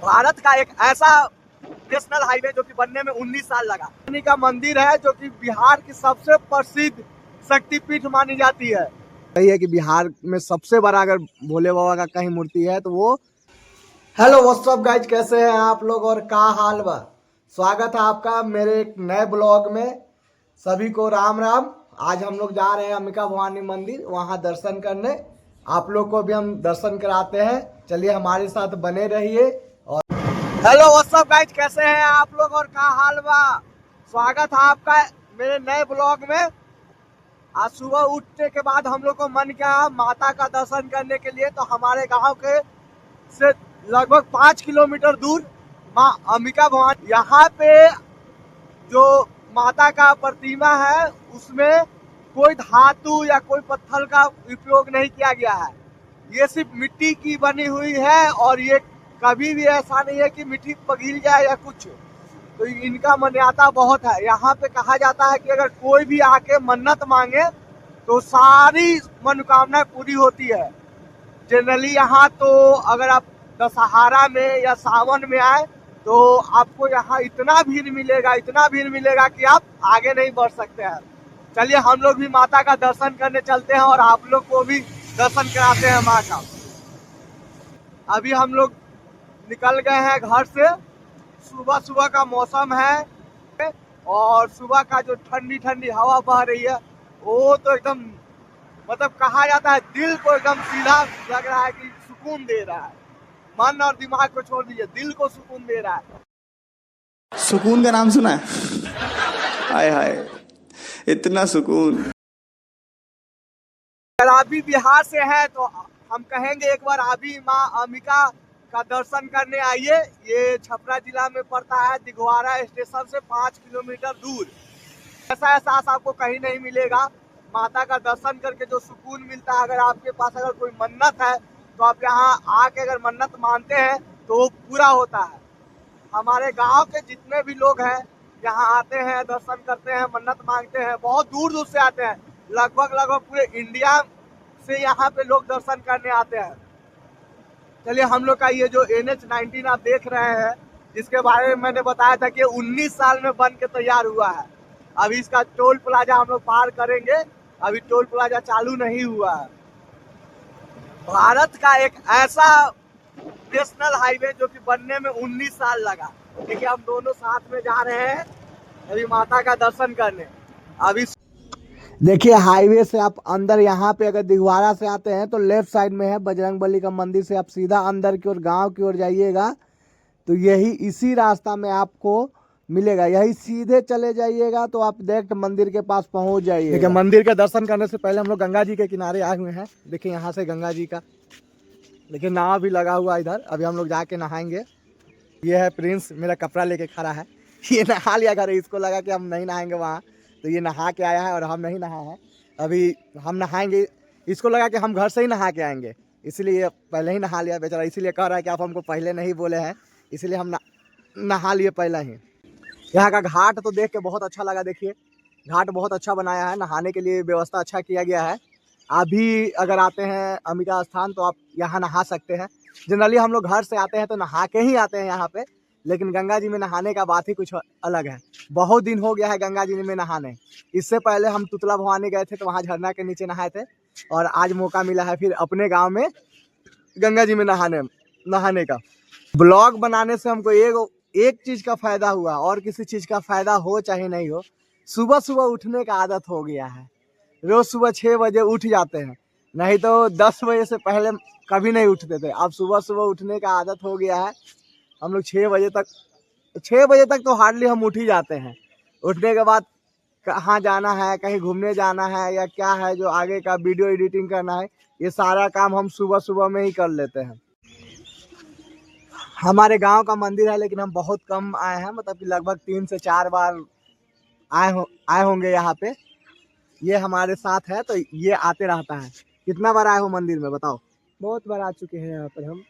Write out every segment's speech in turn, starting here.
भारत का एक ऐसा नेशनल हाईवे जो कि बनने में 19 साल लगा। का मंदिर है जो कि बिहार की सबसे प्रसिद्ध शक्तिपीठ मानी जाती है। यही है कि बिहार में सबसे बड़ा अगर भोले बाबा का कहीं मूर्ति है तो वो। हेलो व्हाट्सअप गाइज, कैसे हैं आप लोग और का हाल बा। स्वागत है आपका मेरे एक नए ब्लॉग में। सभी को राम राम। आज हम लोग जा रहे हैं अंबिका भवानी मंदिर, वहां दर्शन करने। आप लोग को भी हम दर्शन कराते हैं, चलिए हमारे साथ बने रहिए। और हेलो व्हाट्सअप गाइज, कैसे हैं आप लोग और का हाल बा। स्वागत है आपका मेरे नए ब्लॉग में। आज सुबह उठने के बाद हम लोग को मन किया माता का दर्शन करने के लिए, तो हमारे गांव के से लगभग 5 किलोमीटर दूर माँ अंबिका भवानी, यहाँ पे जो माता का प्रतिमा है उसमें कोई धातु या कोई पत्थर का उपयोग नहीं किया गया है। ये सिर्फ मिट्टी की बनी हुई है और ये कभी भी ऐसा नहीं है कि मिट्टी पिघल जाए या कुछ। तो इनका मान्यता बहुत है। यहाँ पे कहा जाता है कि अगर कोई भी आके मन्नत मांगे तो सारी मनोकामना पूरी होती है। जनरली यहाँ तो अगर आप दशहरा में या सावन में आए तो आपको यहाँ इतना भीड़ मिलेगा कि आप आगे नहीं बढ़ सकते हैं। चलिए हम लोग भी माता का दर्शन करने चलते हैं और आप लोग को भी दर्शन कराते हैं माँ का। अभी हम लोग निकल गए हैं घर से। सुबह सुबह का मौसम है और सुबह का जो ठंडी ठंडी हवा बह रही है वो तो एकदम मतलब कहा जाता है दिल को एकदम सीधा लग रहा है कि सुकून दे रहा है। मन और दिमाग को छोड़ दीजिए, दिल को सुकून दे रहा है। सुकून का नाम सुना है? हाय हाय, इतना सुकून। अगर आप भी बिहार से हैं तो हम कहेंगे एक बार आप भी माँ अंबिका का दर्शन करने आइए। ये छपरा जिला में पड़ता है, दिघवारा स्टेशन से 5 किलोमीटर दूर। ऐसा एहसास आपको कहीं नहीं मिलेगा। माता का दर्शन करके जो सुकून मिलता है, अगर आपके पास अगर कोई मन्नत है तो आप यहाँ आके अगर मन्नत मानते हैं तो वो पूरा होता है। हमारे गांव के जितने भी लोग हैं यहाँ आते हैं, दर्शन करते हैं, मन्नत मांगते हैं। बहुत दूर दूर से आते हैं, लगभग पूरे इंडिया से यहाँ पे लोग दर्शन करने आते हैं। चलिए हम लोग का ये जो NH-19 आप देख रहे हैं, जिसके बारे में मैंने बताया था कि 19 साल में बन के तैयार हुआ है। अभी इसका टोल प्लाजा हम लोग पार करेंगे, अभी टोल प्लाजा चालू नहीं हुआ है। भारत का एक ऐसा नेशनल हाईवे जो कि बनने में 19 साल लगा। देखिए हम दोनों साथ में जा रहे हैं अभी माता का दर्शन करने। अभी देखिए हाईवे से आप अंदर यहाँ पे अगर दिघवारा से आते हैं तो लेफ्ट साइड में है बजरंगबली का मंदिर। से आप सीधा अंदर की ओर गांव की ओर जाइएगा तो यही इसी रास्ता में आपको मिलेगा। यही सीधे चले जाइएगा तो आप डायरेक्ट मंदिर के पास पहुंच जाइएगा। देखिए मंदिर के दर्शन करने से पहले हम लोग गंगा जी के किनारे आए हुए हैं। देखिए यहाँ से गंगा जी का देखिए नाव भी लगा हुआ इधर। अभी हम लोग जाके नहाएंगे। ये है प्रिंस, मेरा कपड़ा लेके खड़ा है। ये नहा लिया कर, इसको लगा कि हम नहीं नहाएंगे वहाँ, तो ये नहा के आया है और हम नहीं नहाए हैं। अभी हम नहाएंगे। इसको लगा कि हम घर से ही नहा के आएंगे, इसलिए पहले ही नहा लिया बेचारा। इसीलिए कह रहा है कि आप हमको पहले नहीं बोले हैं, इसलिए हम नहा लिए पहले ही। यहाँ का घाट तो देख के बहुत अच्छा लगा। देखिए घाट बहुत अच्छा बनाया है, नहाने के लिए व्यवस्था अच्छा किया गया है। अभी अगर आते हैं अंबिका स्थान तो आप यहाँ नहा सकते हैं। जनरली हम लोग घर से आते हैं तो नहा के ही आते हैं यहाँ पे, लेकिन गंगा जी में नहाने का बात ही कुछ अलग है। बहुत दिन हो गया है गंगा जी में नहाने। इससे पहले हम तुतला भवानी गए थे तो वहाँ झरना के नीचे नहाए थे, और आज मौका मिला है फिर अपने गाँव में गंगा जी में नहाने का। ब्लॉग बनाने से हमको एक चीज़ का फ़ायदा हुआ, और किसी चीज़ का फ़ायदा हो चाहे नहीं हो, सुबह सुबह उठने का आदत हो गया है। रोज़ सुबह 6 बजे उठ जाते हैं, नहीं तो 10 बजे से पहले कभी नहीं उठते थे। अब सुबह सुबह उठने का आदत हो गया है। हम लोग 6 बजे तक तो हार्डली हम उठ ही जाते हैं। उठने के बाद कहाँ जाना है, कहीं घूमने जाना है या क्या है जो आगे का वीडियो एडिटिंग करना है, ये सारा काम हम सुबह सुबह में ही कर लेते हैं। हमारे गांव का मंदिर है लेकिन हम बहुत कम आए हैं, मतलब कि लगभग 3 से 4 बार आए होंगे यहाँ पे। ये हमारे साथ है तो ये आते रहता है। कितना बार आए हो मंदिर में बताओ? बहुत बार आ चुके हैं यहाँ पर हम।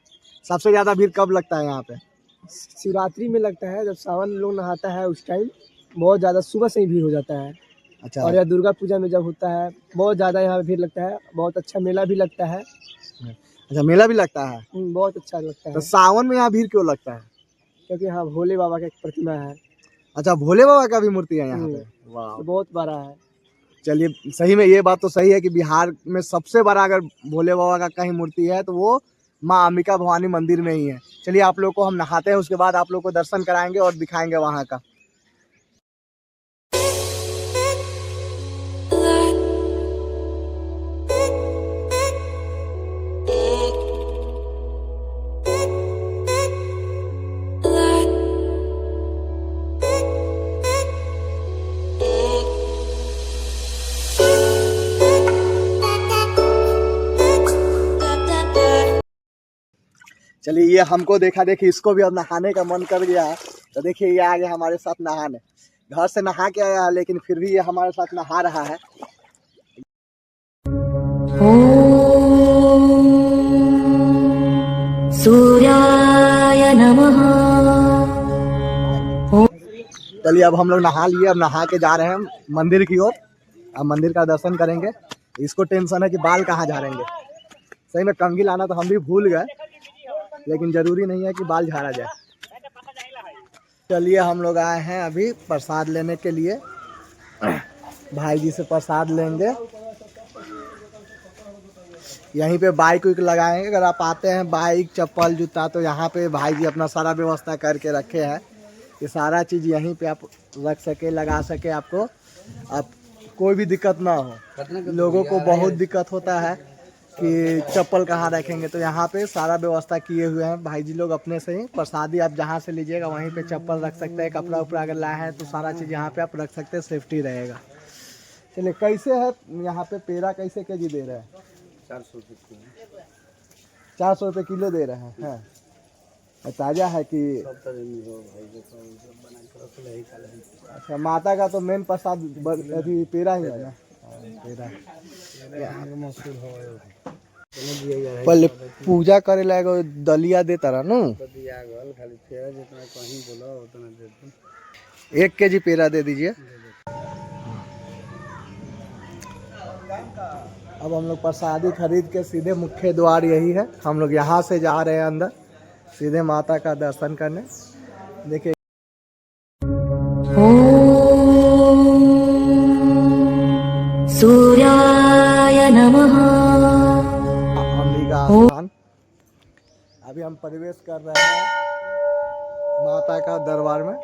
सबसे ज़्यादा भीड़ कब लगता है यहाँ पे? शिवरात्रि में लगता है, जब सावन लोग नहाता है उस टाइम बहुत ज़्यादा सुबह से ही भीड़ हो जाता है। अच्छा। और यह दुर्गा पूजा में जब होता है बहुत ज़्यादा यहाँ पे भीड़ लगता है। बहुत अच्छा मेला भी लगता है। अच्छा, मेला भी लगता है। बहुत अच्छा लगता है तो सावन में यहाँ भीड़ क्यों लगता है? क्योंकि हाँ भोले बाबा का एक प्रतिमा है। अच्छा, भोले बाबा का भी मूर्ति है यहाँ पे। वाह, तो बहुत बड़ा है। चलिए, सही में ये बात तो सही है कि बिहार में सबसे बड़ा अगर भोले बाबा का कहीं मूर्ति है तो वो माँ अंबिका भवानी मंदिर में ही है। चलिए, आप लोग को हम नहाते हैं, उसके बाद आप लोग को दर्शन कराएंगे और दिखाएंगे वहाँ का। चलिए, ये हमको देखा देखी इसको भी अब नहाने का मन कर गया है, तो देखिए ये आ गया हमारे साथ नहाने। घर से नहा के आया है लेकिन फिर भी ये हमारे साथ नहा रहा है। सूर्याय नमः। चलिए, अब हम लोग नहा लिए, अब नहा के जा रहे हैं मंदिर की ओर। अब मंदिर का दर्शन करेंगे। इसको टेंशन है कि बाल कहाँ झाड़ेंगे। सही में कंघी लाना तो हम भी भूल गए, लेकिन जरूरी नहीं है कि बाल झाड़ा जाए। चलिए, हम लोग आए हैं अभी प्रसाद लेने के लिए। भाई जी से प्रसाद लेंगे। यहीं पे बाइक उइक लगाएंगे। अगर आप आते हैं बाइक चप्पल जूता तो यहाँ पे भाई जी अपना सारा व्यवस्था करके रखे हैं। ये सारा चीज़ यहीं पे आप रख सके, लगा सके, आपको आप कोई भी दिक्कत ना हो। लोगों को बहुत दिक्कत होता है कि चप्पल कहाँ रखेंगे, तो यहाँ पे सारा व्यवस्था किए हुए हैं भाई जी लोग अपने से ही। प्रसादी आप जहाँ से लीजिएगा वहीं पे चप्पल रख सकते हैं, कपड़ा उपड़ा अगर लाए हैं तो सारा चीज़ यहाँ पे आप रख सकते हैं, सेफ्टी रहेगा। चलिए, कैसे है यहाँ पे पेड़ा कैसे केजी दे रहे हैं? 400 रुपये किलो दे रहे हैं। ताज़ा है कि? अच्छा, माता का तो मेन प्रसाद अभी पेड़ा ही है ना। पेड़ा पहले पूजा करे ला एगो दलिया देता रहा नु। 1 केजी पेड़ा दे दीजिए। अब हम लोग प्रसादी खरीद के सीधे मुख्य द्वार यही है, हम लोग यहाँ से जा रहे हैं अंदर सीधे माता का दर्शन करने। देखिए, सूर्याय नमः। अंबिका स्थान। अभी हम प्रवेश कर रहे हैं माता का दरबार में।